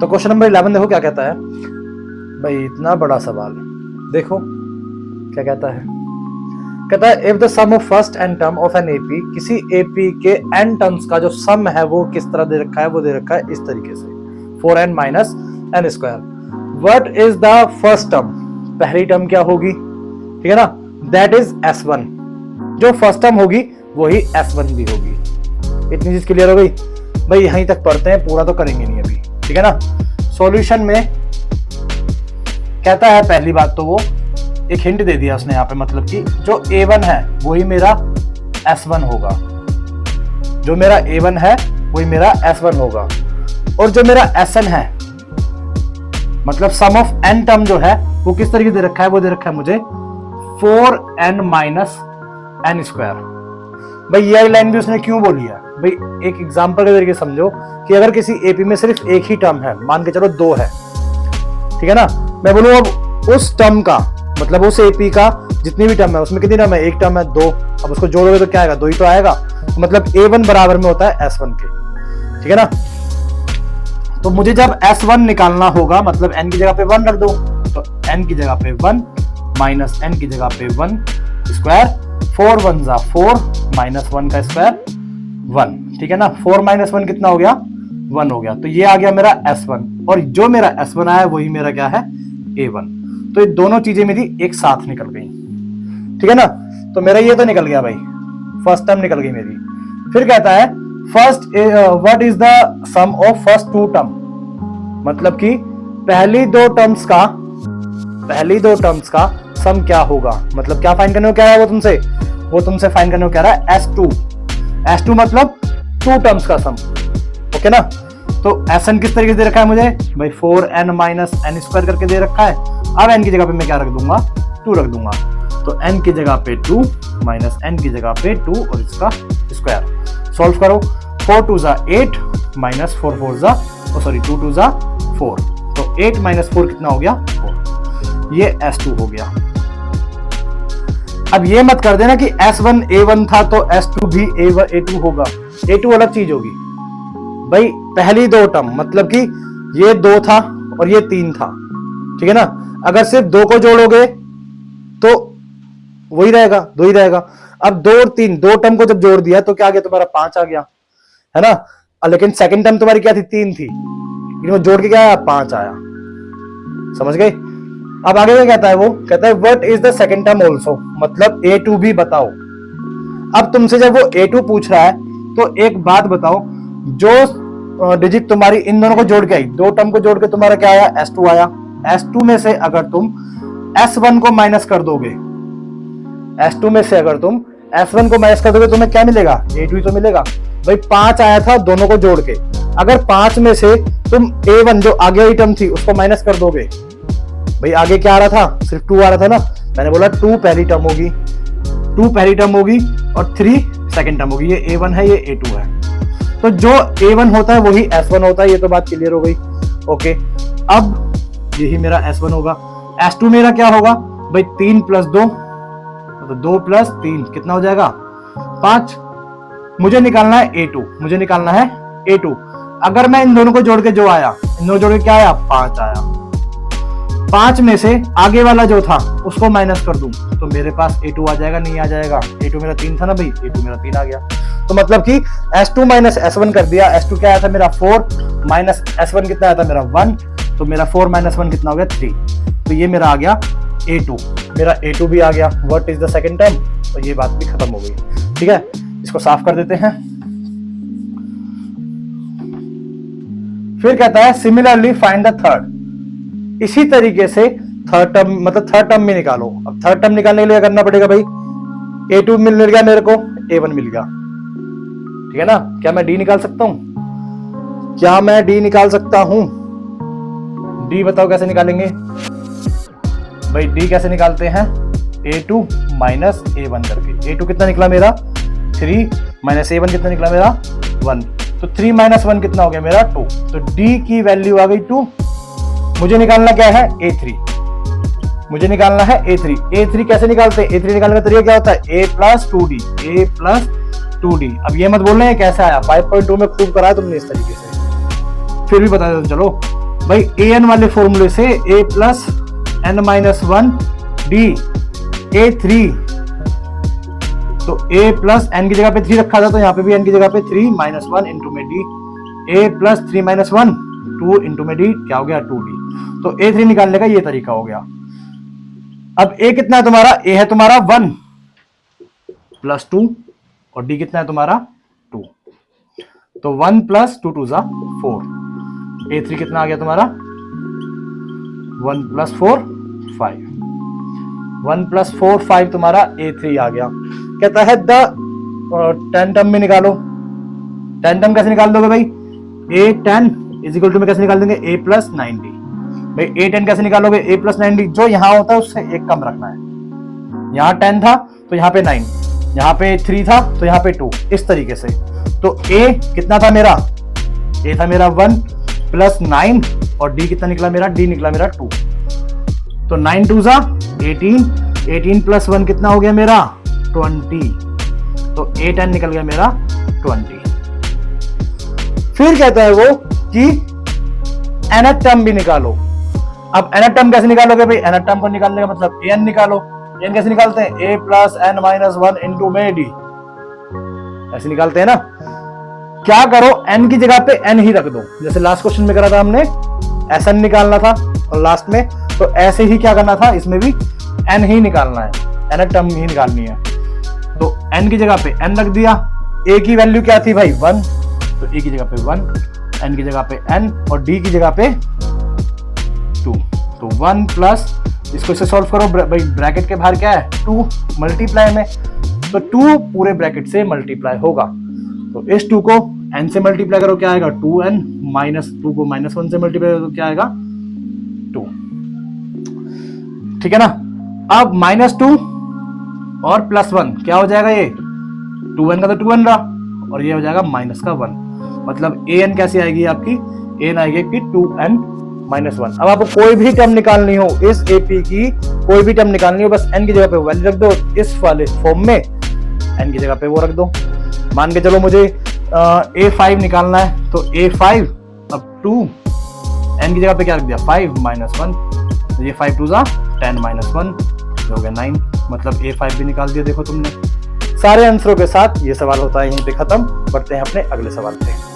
तो question number 11 देखो क्या कहता है भाई, इतना बड़ा सवाल। देखो क्या कहता है, कहता है if the sum of first n term of an AP, किसी एपी के एन टर्म्स का जो सम है वो किस तरह दे रखा है, वो दे रखा है इस तरीके से 4n minus n square. What is the first term, पहली टर्म क्या होगी, ठीक है ना, दैट इज s1। जो फर्स्ट टर्म होगी वही s1 भी होगी। इतनी चीज क्लियर हो गई भाई, यहीं तक पढ़ते हैं, पूरा तो करेंगे नहीं अभी, ठीक है ना। सॉल्यूशन में कहता है, पहली बात तो वो एक हिंट दे दिया उसने यहाँ पे, मतलब कि जो a1 है वही मेरा s1 होगा, जो मेरा a1 है वही मेरा s1 होगा, और जो मेरा sn है मतलब सम ऑफ n टर्म जो है वो किस तरीके दे रखा है, वो दे रखा है मुझे 4n माइनस एन स्क्वायर। भाई ये लाइन भी उसने क्यों बोली है भाई, एक एग्जांपल के तरीके समझो कि अगर किसी एपी में सिर्फ एक ही टर्म है, मान के चलो 2 है, ठीक है ना, मैं बोलूं अब उस टर्म का मतलब उस एपी का जितनी भी टर्म है उसमें कितनी टर्म है, एक टर्म है 2, अब उसको जोड़ोगे तो क्या आएगा, 2 ही तो आएगा, तो मतलब a1 बराबर में होता है s1 के, ठीक है ना। तो मुझे जब s1 निकालना होगा मतलब n की जगह पे 1 रख दो, तो n की जगह पे 1 माइनस n की जगह पे 1 स्क्वायर, 4 1 जा 4 माइनस 1 का स्क्वायर 1, ठीक है ना। 4 माइनस 1 कितना हो गया, 1 हो गया, तो ये आ गया मेरा s1, और जो मेरा s1 आया वही मेरा क्या है, a1। तो ये दोनों चीजें मेरी एक साथ निकल गई, ठीक है ना। तो मेरा ये तो निकल गया भाई, फर्स्ट टर्म निकल गई मेरी। फिर कहता है first what is the sum of first 2 term, मतलब कि पहली दो टर्म्स का सम क्या होगा, मतलब क्या फाइंड करने को कह रहा है वो तुमसे फाइंड करने को कह रहा है s2 मतलब 2 टर्म्स का सम, ओके ना। तो sn किस तरीके से दे रखा है मुझे भाई, 4n माइनस एन स्क्वायर करके दे रखा है। अब n की जगह पे मैं क्या रख दूंगा, 2 रख दूंगा, तो n की जगह पे 2 माइनस n की जगह पे 2 और इसका स्क्वायर। सॉल्व करो, 4 2 जा 8 माइनस 4 4 जा 2 2 जा 4, तो 8 माइनस 4 कितना हो गया, 4, ये s2 हो गया। अब ये मत कर देना कि s1 a1 था तो s2 भी a2 होगा, a2 अलग चीज होगी भाई। पहली 2 टर्म मतलब कि ये 2 था और ये 3 था, ठीक है ना। अगर सिर्फ 2 को जोड़ोगे तो वही रहेगा, 2 ही रहेगा। अब 2 और 3 2 टर्म को जब जोड़ दिया तो क्या आ गया तुम्हारा, 5 आ गया, है ना। लेकिन सेकंड टर्म तुम्हारी क्या थी, 3 थी, लेकिन जोड़ के क्या आया, 5 आया, समझ गए। अब आगे क्या कहता है, वो कहता है what is the second term also, मतलब a2 भी बताओ। अब तुमसे जब वो a2 पूछ रहा है तो एक बात बताओ, जो डिजिट तुम्हारी इन दोनों को जोड़ के आई, 2 टर्म को जोड़ के तुम्हारा क्या आया, s2 आया। s2 में से अगर तुम s1 को माइनस कर दोगे, s2 में से अगर तुम s1 को माइनस कर दोगे तुम्हें क्या मिलेगा, a2 ही तो मिलेगा भाई। 5 आया था दोनों को जोड़ के, अगर 5 में से तुम a1 जो आगे वाली टर्म थी उसको माइनस कर दोगे, भाई आगे क्या आ रहा था, सिर्फ 2 आ रहा था ना। मैंने बोला 2 पहली टर्म होगी और 3 सेकंड टर्म होगी, ये a1 है ये a2 है, तो जो a1 होता है वही s1 होता है, ये तो बात क्लियर हो गई, ओके। अब यही मेरा s1 होगा, s2 मेरा क्या होगा भाई, 3 प्लस 2 तो 2 प्लस 3 कितना हो जाएगा, 5। मुझे निकालना है a2, अगर मैं इन दोनों को जोड़ के जो आया, इन दोनों जोड़ के क्या आया, 5 आया। 5 में से आगे वाला जो था उसको माइनस कर दूं तो मेरे पास a2 आ जाएगा, नहीं आ जाएगा, a2 मेरा 3 था ना भाई, a2 मेरा 3 आ गया। तो मतलब कि s2 माइनस s1 कर दिया, s2 क्या आया था मेरा 4 माइनस s1 कितना आया था मेरा 1, तो मेरा 4 माइनस 1 कितना हो गया 3, तो ये मेरा आ गया a2, मेरा a2 भी आ गया। What is the second term, तो ये बात भी खत्म हो गई, ठीक है। इसको साफ कर देते हैं। फिर कहता है सिमिलरली फाइंड द थर्ड, इसी तरीके से थर्ड टर्म में निकालो। अब थर्ड टर्म निकालने के लिए करना पड़ेगा भाई, a2 मिल गया मेरे को, a1 मिल गया, ठीक है ना। क्या मैं d निकाल सकता हूं, d बताओ कैसे निकालेंगे भाई, d कैसे निकालते हैं, a2 माइनस a1 करके। a2 कितना निकला मेरा 3 माइनस a1 कितना निकला मेरा 1, तो 3 माइनस 1 कितना हो गया मेरा 2, तो d की वैल्यू आ गई 2। मुझे निकालना क्या है, a3, a3 कैसे निकालते हैं, a3 निकालने का तरीका क्या होता है, a प्लस 2d। अब ये मत बोलना है कैसे आया, 5.2 में खूब कराया तुमने इस तरीके से, फिर भी बता देता हूं, चलो भाई ए एन वाले फॉर्मूले से A plus N minus one D A three, तो a प्लस एन की जगह पे 3 रखा था, तो यहाँ पे भी n की जगह पे 3 माइनस वन इंटू में D, a plus 3 minus one 2 into में डी, क्या हो गया 2d। तो a3 निकालने का ये तरीका हो गया। अब a कितना है तुम्हारा, a है तुम्हारा 1 प्लस 2 और d कितना है तुम्हारा 2, तो 1 प्लस 2 2 जा 4, a3 कितना आ गया तुम्हारा 1 प्लस 4 5, 1 प्लस 4 5 तुम्हारा a3 आ गया। कहता है द 10 टर्म में निकालो। 10 टर्म कैसे निकाल दोगे भाई, a10 इज इक्वल टू में कैसे निकाल देंगे a प्लस 90। भाई a10 कैसे निकालोगे, a प्लस 90 जो यहां होता है उससे एक कम रखना है। यहां 10 था तो यहां पे 9, यहां पे 3 था तो यहां पे 2, इस तरीके से। तो a कितना था मेरा, a था मेरा 1 प्लस 9 और d कितना निकला मेरा, d निकला मेरा 2, तो 9 2 जा 18, 18 प्लस 1 कितना हो गया मेरा 20, तो a10 निकल गया मेरा 20। फिर कहता है वो कि nth टर्म भी निकालो। अब nth टर्म कैसे निकालोगे भाई, nth टर्म को निकालने का मतलब an निकालो। an कैसे निकालते हैं, a plus N minus one into में डी, ऐसे निकालते हैं ना। क्या करो, n की जगह पे n ही रख दो, जैसे लास्ट क्वेश्चन में करा था हमने Sn निकालना था और लास्ट में, तो ऐसे ही क्या करना था, इसमें भी n ही निकालना है, nth टर्म ही निकालनी है। तो n की जगह पे n रख दिया, a की वैल्यू क्या थी भाई 1, तो a की जगह पे 1, n की जगह पे n और d की जगह पे 2, तो 1 प्लस, इसको इसे सॉल्व करो भाई, ब्रैकेट के बाहर क्या है 2, मल्टीप्लाई में, तो 2 पूरे ब्रैकेट से मल्टीप्लाई होगा। तो इस 2 को n से मल्टीप्लाई करो, क्या आएगा 2n, माइनस 2 को माइनस 1 से मल्टीप्लाई करो, क्या आएगा 2, ठीक है ना। अब माइनस 2 और प्लस 1 क्या हो जाएगा, ये 2n का तो 2n रहा और ये हो जाएगा माइनस का 1, मतलब an कैसी आएगी आपकी, an आएगी आपकी 2n माइनस 1। अब आपको कोई भी टर्म निकालनी हो, इस AP की कोई भी टर्म निकालनी हो, बस n की जगह पे वैल्यू रख दो, इस वाले फॉर्म में n की जगह पे वो रख दो। मान के चलो मुझे a5 निकालना है, तो a5 अब 2 n की जगह पे क्या रख दिया 5 माइनस 1, तो ये 5 2 जा 10 माइनस 1 हो गया 9, मतलब a5 भी निकाल दिया। देखो तुमने सारे आंसरों के साथ ये सवाल होता है यहीं पे खत्म। बढ़ते हैं अपने अगले सवाल पे।